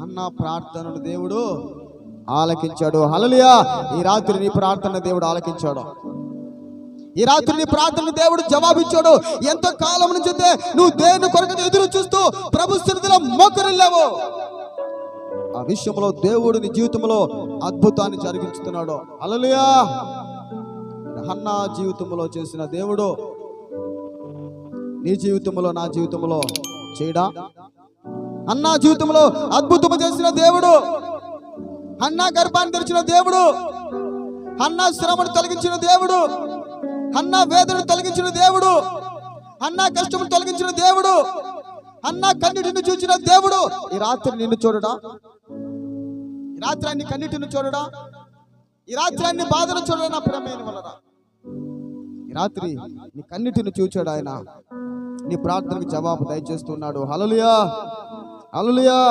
Hannah ప్రార్థనను దేవుడు ఆలకించాడు. హల్లెలూయా. ఈ రాత్రి నీ ప్రార్థన దేవుడు ఆలకించాడు. ఈ రాత్రి నీ ప్రార్థన దేవుడు జవాబిచ్చాడు. ఎంతో కాలం నుంచి నువ్వు దేవుని కొరకు ఎదురు చూస్తూ ప్రభు సన్నిధిలో మోకరిల్లావు. ఆ విషయంలో దేవుడు నీ జీవితంలో అద్భుతాన్ని జరిగించుతున్నాడు. హల్లెలూయా. హన్నా జీవితంలో చేసిన దేవుడు నీ జీవితంలో, నా జీవితంలో చేయడా? హన్నా జీవితంలో అద్భుతం చేసిన దేవుడు, హన్నా గర్భాన్ని తెరిచిన దేవుడు, హన్నా శ్రమను తొలగించిన దేవుడు, హన్నా వేదనను తొలగించిన దేవుడు, హన్నా కష్టమును తొలగించిన దేవుడు, హన్నా కన్నిటిని చూచిన దేవుడు ఈ రాత్రి నిన్ను చూడడా? ఈ రాత్రి అన్ని కన్నిటిని చూడడా? ఈ రాత్రి అన్ని బాధను చూడడా? నా ప్రియమైన వలన ఈ రాత్రి నీ కన్నిటిని చూచాడు ఆయన. నీ ప్రార్థనకు జవాబు దయచేస్తున్నాడు. హల్లెలూయా. హల్లెలూయా.